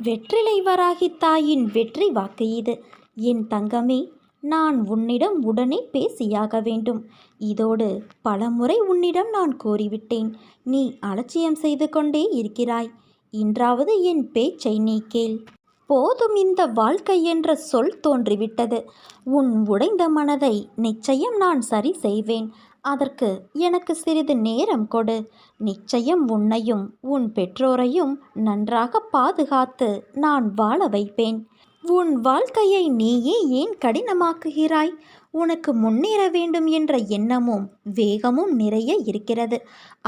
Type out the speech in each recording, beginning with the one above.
வெற்றிலை வராகி தாயின் வெற்றி வாக்கு இது. என் தங்கமே, நான் உன்னிடம் உடனே பேசியாக வேண்டும். இதோடு பலமுறை உன்னிடம் நான் கூறிவிட்டேன். நீ அலட்சியம் செய்து கொண்டே இருக்கிறாய். இன்றாவது என் பேச்சை நீ கேள். போதும், இந்த வாழ்க்கை என்ற சொல் தோன்றிவிட்டது. உன் உடைந்த மனதை நிச்சயம் நான் சரி செய்வேன். அதற்கு எனக்கு சிறிது நேரம் கொடு. நிச்சயம் உன்னையும் உன் பெற்றோரையும் நன்றாக பாதுகாத்து நான் வாழ வைப்பேன். உன் வாழ்க்கையை நீயே ஏன் கடினமாக்குகிறாய்? உனக்கு முன்னேற வேண்டும் என்ற எண்ணமும் வேகமும் நிறைய இருக்கிறது.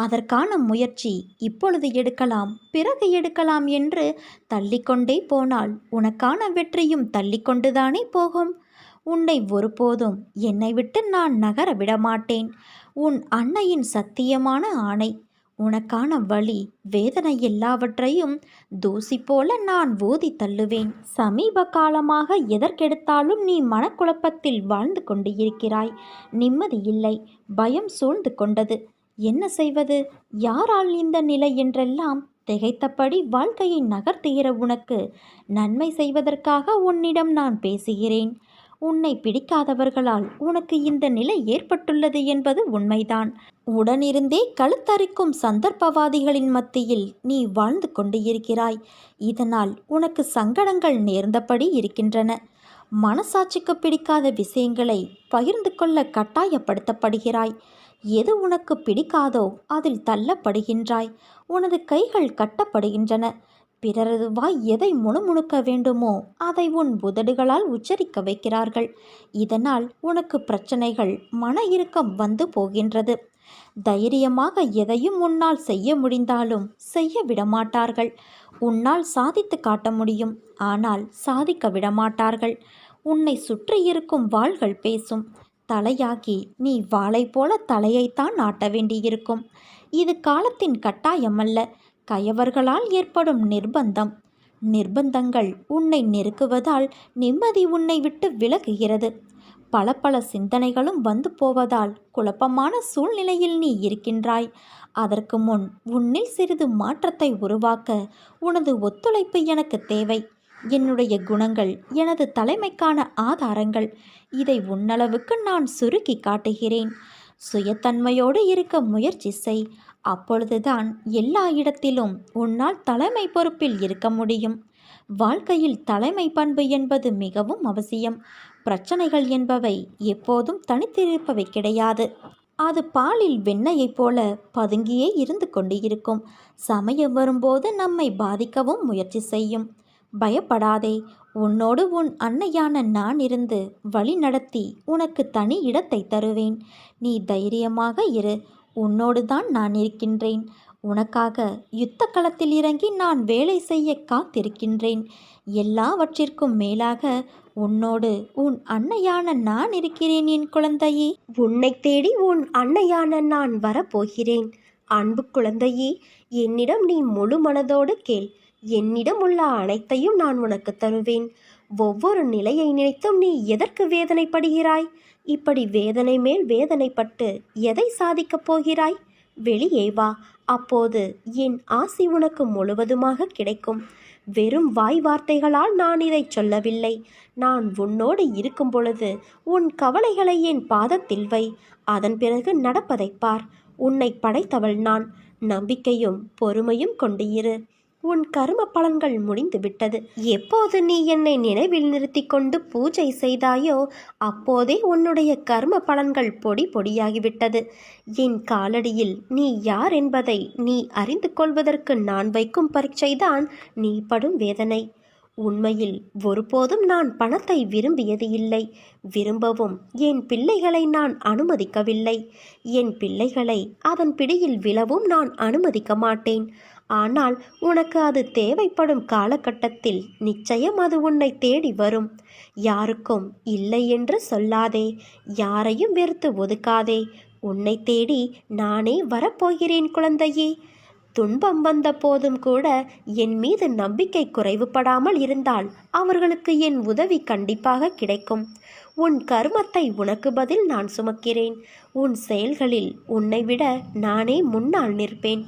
அதற்கான முயற்சி இப்பொழுது எடுக்கலாம், பிறகு எடுக்கலாம் என்று தள்ளிக்கொண்டே போனால் உனக்கான வெற்றியும் தள்ளிக்கொண்டுதானே போகும். உன்னை ஒருபோதும் என்னை விட்டு நான் நகர விடமாட்டேன். உன் அன்னையின் சத்தியமான ஆணை. உனக்கான வலி வேதனை எல்லாவற்றையும் தூசி போல நான் ஊதி தள்ளுவேன். சமீப காலமாக எதற்கெடுத்தாலும் நீ மனக்குழப்பத்தில் வாழ்ந்து கொண்டு இருக்கிறாய். நிம்மதி இல்லை, பயம் சூழ்ந்து கொண்டது. என்ன செய்வது, யாரால் இந்த நிலை என்றெல்லாம் திகைத்தபடி வாழ்க்கையை நகர்த்துகிற உனக்கு நன்மை செய்வதற்காக உன்னிடம் நான் பேசுகிறேன். உன்னை பிடிக்காதவர்களால் உனக்கு இந்த நிலை ஏற்பட்டுள்ளது என்பது உண்மைதான். உடனிருந்தே கழுத்தரிக்கும் சந்தர்ப்பவாதிகளின் மத்தியில் நீ வாழ்ந்து கொண்டு இருக்கிறாய். இதனால் உனக்கு சங்கடங்கள் நேர்ந்தபடி இருக்கின்றன. மனசாட்சிக்கு பிடிக்காத விஷயங்களை பகிர்ந்து கொள்ள கட்டாயப்படுத்தப்படுகிறாய். எது உனக்கு பிடிக்காதோ அதில் தள்ளப்படுகின்றாய். உனது கைகள் கட்டப்படுகின்றன. பிறரது வாய் எதை முணுமுணுக்க வேண்டுமோ அதை உன் உதடுகளால் உச்சரிக்க வைக்கிறார்கள். இதனால் உனக்கு பிரச்சனைகள், மன இறுக்கம் வந்து போகின்றது. தைரியமாக எதையும் உன்னால் செய்ய முடிந்தாலும் செய்ய விடமாட்டார்கள். உன்னால் சாதித்து காட்ட முடியும், ஆனால் சாதிக்க விடமாட்டார்கள். உன்னை சுற்றி இருக்கும் வாள்கள் பேசும். தலையாகி நீ வாளை போல தலையைத்தான் ஆட்ட வேண்டியிருக்கும். இது காலத்தின் கட்டாயமல்ல, கயவர்களால் ஏற்படும் நிர்பந்தம். நிர்பந்தங்கள் உன்னை நெருக்குவதால் நிம்மதி உன்னை விட்டு விலகுகிறது. பல பல சிந்தனைகளும் வந்து போவதால் குழப்பமான சூழ்நிலையில் நீ இருக்கின்றாய். அதற்கு முன் உன்னில் சிறிது மாற்றத்தை உருவாக்க உனது ஒத்துழைப்பு எனக்கு தேவை. என்னுடைய குணங்கள் எனது தலைமைக்கான ஆதாரங்கள். இதை உன்னளவுக்கு நான் சுருக்கி காட்டுகிறேன். சுயத்தன்மையோடு இருக்க முயற்சி செய். அப்பொழுதுதான் எல்லா இடத்திலும் உன்னால் தலைமை பொறுப்பில் இருக்க முடியும். வாழ்க்கையில் தலைமை பண்பு என்பது மிகவும் அவசியம். பிரச்சனைகள் என்பவை எப்போதும் தனித்திருப்பவை கிடையாது. அது பாலில் வெண்ணெயைப் போல பதுங்கியே இருந்து கொண்டு இருக்கும். சமயம் வரும்போது நம்மை பாதிக்கவும் முயற்சி செய்யும். பயப்படாதே. உன்னோடு உன் அன்னையான நான் இருந்து வழி நடத்தி உனக்கு தனி இடத்தை தருவேன். நீ தைரியமாக இரு. உன்னோடு தான் நான் இருக்கின்றேன். உனக்காக யுத்த களத்தில் இறங்கி நான் வேலை செய்ய காத்திருக்கின்றேன். எல்லாவற்றிற்கும் மேலாக உன்னோடு உன் அன்னையான நான் இருக்கிறேன் என் குழந்தையே. உன்னை தேடி உன் அன்னையான நான் வரப்போகிறேன். அன்பு குழந்தையே, என்னிடம் நீ முழு மனதோடு கேள். என்னிடம் உள்ள அனைத்தையும் நான் உனக்கு தருவேன். ஒவ்வொரு நிலையை நினைத்தும் நீ எதற்கு வேதனைப்படுகிறாய்? இப்படி வேதனை மேல் வேதனைப்பட்டு எதை சாதிக்கப் போகிறாய்? வெளியே வா. அப்போது என் ஆசி உனக்கு முழுவதுமாக கிடைக்கும். வெறும் வாய் வார்த்தைகளால் நான் இதை சொல்லவில்லை. நான் உன்னோடு இருக்கும் பொழுது உன் கவலைகளை என் பாதத்தில் வை. அதன் பிறகு நடப்பதை பார். உன்னை படைத்தவள் நான். நம்பிக்கையும் பொறுமையும் கொண்டு இரு. உன் கர்ம பலன்கள் முடிந்து விட்டது. எப்போது நீ என்னை நினைவில் நிறுத்தி கொண்டு பூஜை செய்தாயோ அப்போதே உன்னுடைய கர்ம பலன்கள் பொடி பொடியாகிவிட்டது. என் காலடியில் நீ யார் என்பதை நீ அறிந்து கொள்வதற்கு நான் வைக்கும் பரீட்சைதான் நீ படும் வேதனை. உண்மையில் ஒருபோதும் நான் பணத்தை விரும்பியது இல்லை. விரும்பவும் என் பிள்ளைகளை நான் அனுமதிக்கவில்லை. என் பிள்ளைகளை அதன் பிடியில் விழவும் நான் அனுமதிக்க மாட்டேன். ஆனால் உனக்கு அது தேவைப்படும் காலகட்டத்தில் நிச்சயம் அது உன்னை தேடி வரும். யாருக்கும் இல்லை என்று சொல்லாதே. யாரையும் வெறுத்து ஒதுக்காதே. உன்னை தேடி நானே வரப்போகிறேன் குழந்தையே. துன்பம் வந்த போதும் கூட என் மீது நம்பிக்கை குறைவுபடாமல் இருந்தால் அவர்களுக்கு என் உதவி கண்டிப்பாக கிடைக்கும். உன் கர்மத்தை உனக்கு பதில் நான் சுமக்கிறேன். உன் செயல்களில் உன்னை விட நானே முன்னால் நிற்பேன்.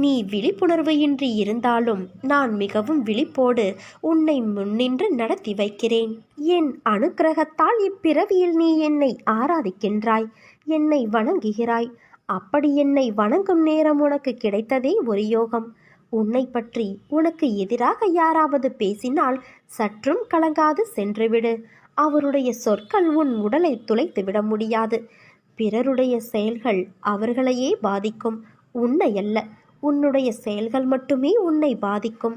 நீ விழிப்புணர்வு இன்றி இருந்தாலும் நான் மிகவும் விழிப்போடு உன்னை முன்னின்று நடத்தி வைக்கிறேன். என் அனுக்கிரகத்தால் இப்பிறவியில் நீ என்னை ஆராதிக்கின்றாய், என்னை வணங்குகிறாய். அப்படி என்னை வணங்கும் நேரம் உனக்கு கிடைத்ததே ஒரு யோகம். உன்னை பற்றி உனக்கு எதிராக யாராவது பேசினால் சற்றும் கலங்காது சென்றுவிடு. அவருடைய சொற்கள் உன் உடலை துளைத்து விட முடியாது. பிறருடைய செயல்கள் அவர்களையே பாதிக்கும், உன்னை அல்ல. உன்னுடைய செயல்கள் மட்டுமே உன்னை பாதிக்கும்.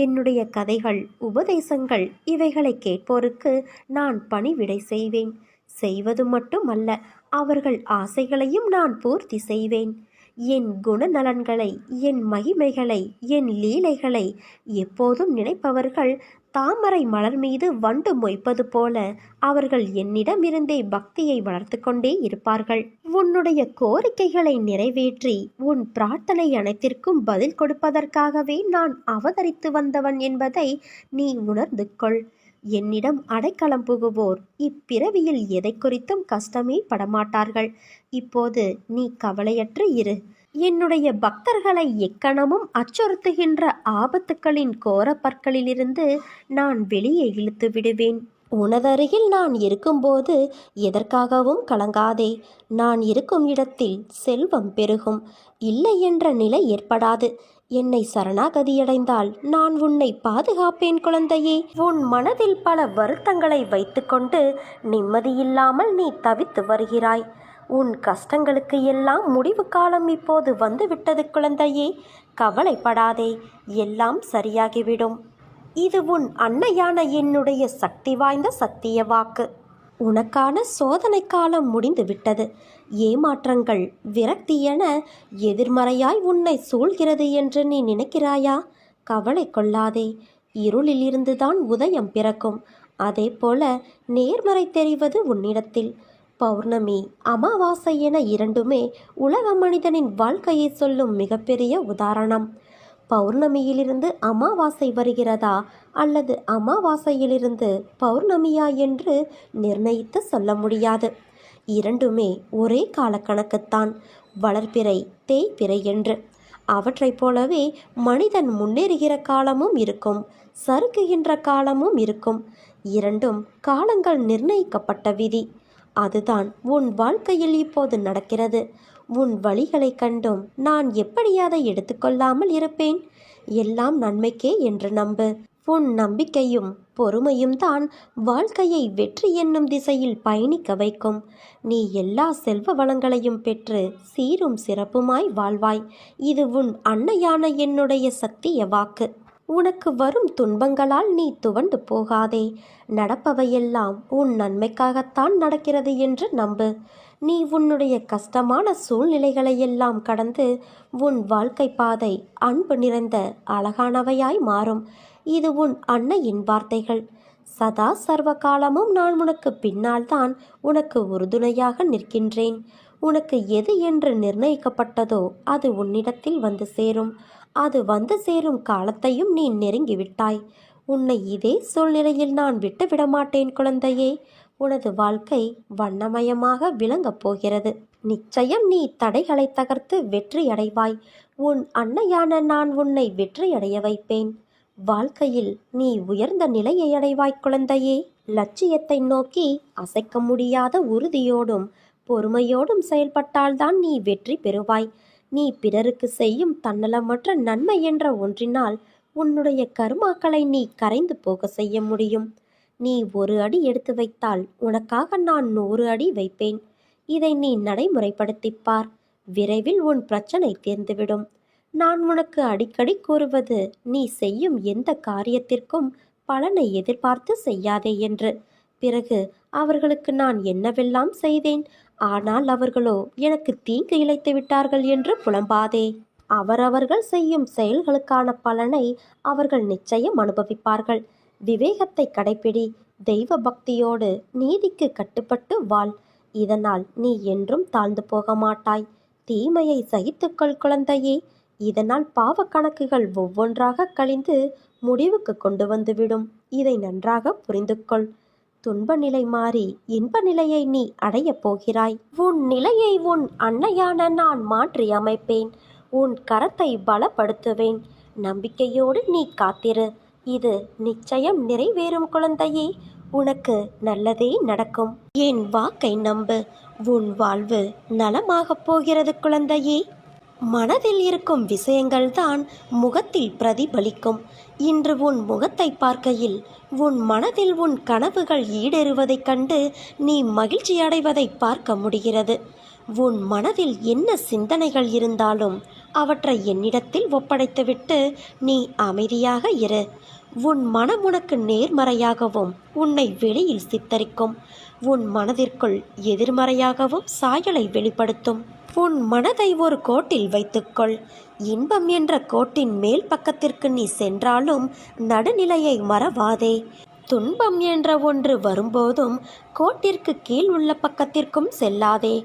என்னுடைய கதைகள், உபதேசங்கள் இவைகளை கேட்போருக்கு நான் பணிவிடை செய்வேன். செய்வது மட்டுமல்ல, அவர்கள் ஆசைகளையும் நான் பூர்த்தி செய்வேன். என் குணநலன்களை, என் மகிமைகளை, என் லீலைகளை எப்போதும் நினைப்பவர்கள் தாமரை மலர் மீது வண்டு மொய்ப்பது போல அவர்கள் என்னிடமிருந்தே பக்தியை வளர்த்து கொண்டே இருப்பார்கள். உன்னுடைய கோரிக்கைகளை நிறைவேற்றி உன் பிரார்த்தனை அனைத்திற்கும் பதில் கொடுப்பதற்காகவே நான் அவதரித்து வந்தவன் என்பதை நீ உணர்ந்து கொள். என்னிடம் அடைக்கலம் புகுவோர் இப்பிறவியில் எதை குறித்தும் கஷ்டமே படமாட்டார்கள். இப்போது நீ கவலையற்று இரு. என்னுடைய பக்தர்களை எக்கணமும் அச்சுறுத்துகின்ற ஆபத்துக்களின் கோர பற்களிலிருந்து நான் வெளியே இழுத்து விடுவேன். உனதருகில் நான் இருக்கும்போது எதற்காகவும் கலங்காதே. நான் இருக்கும் இடத்தில் செல்வம் பெருகும், இல்லை என்ற நிலை ஏற்படாது. என்னை சரணாகதியடைந்தால் நான் உன்னை பாதுகாப்பேன் குழந்தையே. உன் மனதில் பல வருத்தங்களை வைத்துக்கொண்டு நிம்மதியில்லாமல் நீ தவித்து வருகிறாய். உன் கஷ்டங்களுக்கு எல்லாம் முடிவு காலம் இப்போது வந்துவிட்டது குழந்தையே. கவலைப்படாதே, எல்லாம் சரியாகிவிடும். இது உன் அன்னையான என்னுடைய சக்தி வாய்ந்த சத்திய வாக்கு. உனக்கான சோதனை காலம் முடிந்துவிட்டது. ஏமாற்றங்கள், விரக்தி என எதிர்மறையாய் உன்னை சூழ்கிறது என்று நீ நினைக்கிறாயா? கவலை கொள்ளாதே. இருளில் இருந்துதான் உதயம் பிறக்கும். அதே போல நேர்மறை தெரிவது உன்னிடத்தில். பௌர்ணமி, அமாவாசை என இரண்டுமே உலக மனிதனின் வாழ்க்கையை சொல்லும் மிகப்பெரிய உதாரணம். பௌர்ணமியிலிருந்து அமாவாசை வருகிறதா அல்லது அமாவாசையிலிருந்து பௌர்ணமியா என்று நிர்ணயித்து சொல்ல முடியாது. இரண்டுமே ஒரே காலக்கணக்குத்தான், வளர்பிறை தேய்பிறை என்று. அவற்றைப் போலவே மனிதன் முன்னேறுகிற காலமும் இருக்கும், சறுக்குகின்ற காலமும் இருக்கும். இரண்டும் காலங்கள் நிர்ணயிக்கப்பட்ட விதி. அதுதான் உன் வாழ்க்கையில் இப்போது நடக்கிறது. உன் வழிகளை கண்டும் நான் எப்படி அதை எடுத்துக்கொள்ளாமல் இருப்பேன்? எல்லாம் நன்மைக்கே என்று நம்பு. உன் நம்பிக்கையும் பொறுமையும் தான் வாழ்க்கையை வெற்றி என்னும் திசையில் பயணிக்க வைக்கும். நீ எல்லா செல்வ வளங்களையும் பெற்று சீரும் சிறப்புமாய் வாழ்வாய். இது உன் அன்னையான என்னுடைய சத்திய வாக்கு. உனக்கு வரும் துன்பங்களால் நீ துவண்டு போகாதே. நடப்பவையெல்லாம் உன் நன்மைக்காகத்தான் நடக்கிறது என்று நம்பு. நீ உன்னுடைய கஷ்டமான சூழ்நிலைகளையெல்லாம் கடந்து உன் வாழ்க்கை பாதை அன்பு நிறைந்த அழகானவையாய் மாறும். இது உன் அன்னையின் வார்த்தைகள். சதா சர்வ காலமும் நான் உனக்கு பின்னால்தான் உனக்கு உறுதுணையாக நிற்கின்றேன். உனக்கு எது என்று நிர்ணயிக்கப்பட்டதோ அது உன்னிடத்தில் வந்து சேரும். அது வந்து சேரும் காலத்தையும் நீ நெருங்கிவிட்டாய். உன்னை இதே சூழ்நிலையில் நான் விட்டுவிட மாட்டேன் குழந்தையே. உனது வாழ்க்கை வண்ணமயமாக விளங்கப் போகிறது. நிச்சயம் நீ தடைகளை தகர்த்து வெற்றி அடைவாய். உன் அன்னையான நான் உன்னை வெற்றியடைய வைப்பேன். வாழ்க்கையில் நீ உயர்ந்த நிலையை அடைவாய் குழந்தையே. லட்சியத்தை நோக்கி அசைக்க முடியாத உறுதியோடும் பொறுமையோடும் செயல்பட்டால்தான் நீ வெற்றி பெறுவாய். நீ பிறருக்கு செய்யும் தன்னலமற்ற நன்மை என்ற ஒன்றினால் உன்னுடைய கர்மாக்களை நீ கரைந்து போக செய்ய முடியும். நீ ஒரு அடி எடுத்து வைத்தால் உனக்காக நான் 100 அடி வைப்பேன். இதை நீ நடைமுறைப்படுத்திப்பார். விரைவில் உன் பிரச்சனை தீர்ந்துவிடும். நான் உனக்கு அடிக்கடி கூறுவது, நீ செய்யும் எந்த காரியத்திற்கும் பலனை எதிர்பார்த்து செய்யாதே என்று. பிறகு அவர்களுக்கு நான் என்னவெல்லாம் செய்தேன், ஆனால் அவர்களோ எனக்கு தீங்கு இழைத்து விட்டார்கள் என்று புலம்பாதே. அவரவர்கள் செய்யும் செயல்களுக்கான பலனை அவர்கள் நிச்சயம் அனுபவிப்பார்கள். விவேகத்தை கடைப்பிடி. தெய்வ பக்தியோடு நீதிக்கு கட்டுப்பட்டு வாழ். இதனால் நீ என்றும் தாழ்ந்து போக மாட்டாய். தீமையை சகித்துக்கொள் குழந்தையே. இதனால் பாவ கணக்குகள் ஒவ்வொன்றாக கழிந்து முடிவுக்கு கொண்டு வந்துவிடும். இதை நன்றாக புரிந்து கொள். துன்ப நிலை மாறி இன்ப நிலையை நீ அடையப் போகிறாய். உன் நிலையை உன் அன்னையான நான் மாற்றி அமைப்பேன். உன் கரத்தை பலப்படுத்துவேன். நம்பிக்கையோடு நீ காத்திரு. இது நிச்சயம் நிறைவேறும் குழந்தையே. உனக்கு நல்லதே நடக்கும். என் வாக்கை நம்பு. உன் வாழ்வு நலமாகப் போகிறது குழந்தையே. மனதில் இருக்கும் விஷயங்கள்தான் முகத்தில் பிரதிபலிக்கும். இன்று உன் முகத்தை பார்க்கையில் உன் மனதில் உன் கனவுகள் ஈடேறுவதைக் கண்டு நீ மகிழ்ச்சி அடைவதை பார்க்க முடிகிறது. உன் மனதில் என்ன சிந்தனைகள் இருந்தாலும் அவற்றை என்னிடத்தில் ஒப்படைத்துவிட்டு நீ அமைதியாக இரு. உன் மனம் உனக்கு நேர்மறையாகவும் உன்னை வெளியில் சித்தரிக்கும். உன் மனதிற்குள் எதிர்மறையாகவும் சாயலை வெளிப்படுத்தும். உன் மனதை ஒரு கோட்டில் வைத்துக்கொள். இன்பம் என்ற கோட்டின் மேல் பக்கத்திற்கு நீ சென்றாலும் நடுநிலையை மறவாதே. துன்பம் என்ற ஒன்று வரும்போதும் கோட்டிற்கு கீழ் உள்ள பக்கத்திற்கும் செல்லாதே.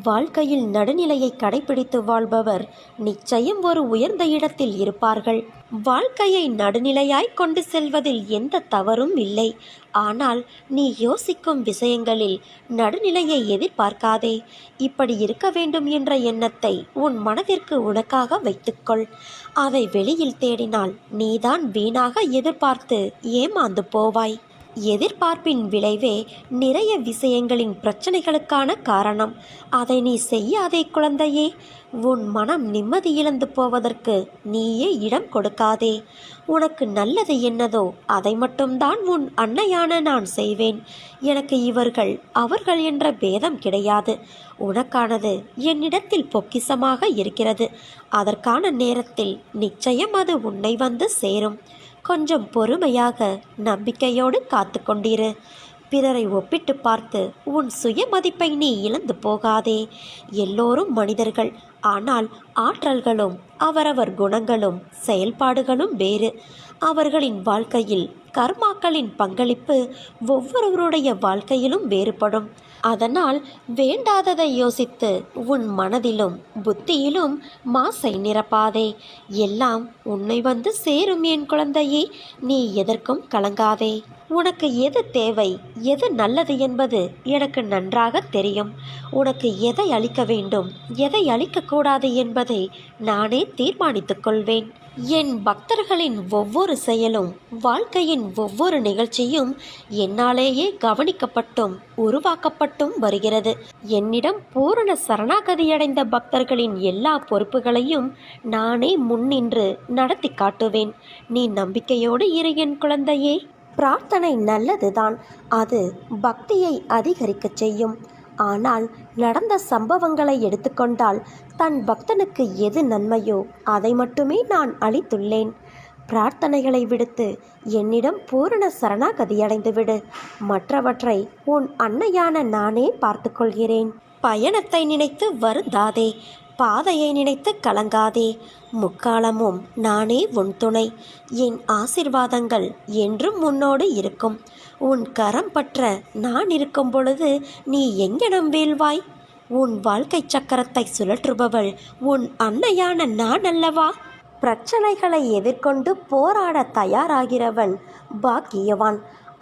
வாழ்க்கையில் நடுநிலையை கடைபிடித்து வாழ்பவர் நிச்சயம் ஒரு உயர்ந்த இடத்தில் இருப்பார்கள். வாழ்க்கையை நடுநிலையாய் கொண்டு செல்வதில் எந்த தவறும் இல்லை. ஆனால் நீ யோசிக்கும் விஷயங்களில் நடுநிலையை எதிர்பார்க்காதே. இப்படி இருக்க வேண்டும் என்ற எண்ணத்தை உன் மனதிற்கு உனக்காக வைத்துக்கொள். அதை வெளியில் தேடினால் நீதான் வீணாக எதிர்பார்த்து ஏமாந்து போவாய். எதிர்பார்ப்பின் விளைவே நிறைய விஷயங்களின் பிரச்சனைகளுக்கான காரணம். அதை நீ செய்யாதே குழந்தையே. உன் மனம் நிம்மதி இழந்து போவதற்கு நீயே இடம் கொடுக்காதே. உனக்கு நல்லது என்னதோ அதை மட்டும்தான் உன் அன்னையான நான் செய்வேன். எனக்கு இவர்கள் அவர்கள் என்ற பேதம் கிடையாது. உனக்கானது என்னிடத்தில் பொக்கிஷமாக இருக்கிறது. அதற்கான நேரத்தில் நிச்சயம் அது உன்னை வந்து சேரும். கொஞ்சம் பொறுமையாக நம்பிக்கையோடு காத்து கொண்டிரு. பிறரை ஒப்பிட்டு பார்த்து உன் சுய மதிப்பை நீ இழந்து போகாதே. எல்லோரும் மனிதர்கள். ஆனால் ஆற்றல்களும் அவரவர் குணங்களும் செயல்பாடுகளும் வேறு. அவர்களின் வாழ்க்கையில் கர்மாக்களின் பங்களிப்பு ஒவ்வொருவருடைய வாழ்க்கையிலும் வேறுபடும். அதனால் வேண்டாததை யோசித்து உன் மனதிலும் புத்தியிலும் மாசை நிரப்பாதே. எல்லாம் உன்னை வந்து சேரும் என் குழந்தையே. நீ எதற்கும் கலங்காதே. உனக்கு எது தேவை, எது நல்லது என்பது எனக்கு நன்றாக தெரியும். உனக்கு எதை அளிக்க வேண்டும், எதை அளிக்கக்கூடாது என்பதை நானே தீர்மானித்துக் கொள்வேன். என் பக்தர்களின் ஒவ்வொரு செயலும் வாழ்க்கையின் ஒவ்வொரு நிகழ்ச்சியும் என்னாலேயே கவனிக்கப்பட்டும் உருவாக்கப்பட்டும் வருகிறது. என்னிடம் பூரண சரணாகதியடைந்த பக்தர்களின் எல்லா பொறுப்புகளையும் நானே முன்னின்று நடத்தி காட்டுவேன். நீ நம்பிக்கையோடு இரு என் குழந்தையே. பிரார்த்தனை நல்லதுதான். அது பக்தியை அதிகரிக்கச் செய்யும். ஆனால் நடந்த சம்பவங்களை எடுத்துக்கொண்டால் தன் பக்தனுக்கு எது நன்மையோ அதை மட்டுமே நான் அளித்துள்ளேன். பிரார்த்தனைகளை விடுத்து என்னிடம் பூரண சரணாகதியடைந்துவிடு. மற்றவற்றை உன் அன்னையான நானே பார்த்து கொள்கிறேன். பயணத்தை நினைத்து வருந்தாதே. பாதையை நினைத்து கலங்காதே. முக்காலமும் நானே உன் துணை. என் ஆசிர்வாதங்கள் என்றும் உன்னோடு இருக்கும். உன் கரம் பற்ற நான் இருக்கும் பொழுது நீ எங்கனம் வீழ்வாய்? உன் வாழ்க்கை சக்கரத்தை சுழற்றுபவள் உன் அன்னையான நான் அல்லவா? பிரச்சனைகளை எதிர்கொண்டு போராட தயாராகிறவன் பாக்கியவான்.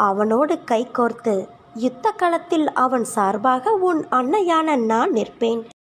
அவனோடு கைகோர்த்து யுத்த களத்தில் அவன் சார்பாக உன் அன்னையான நான் நிற்பேன்.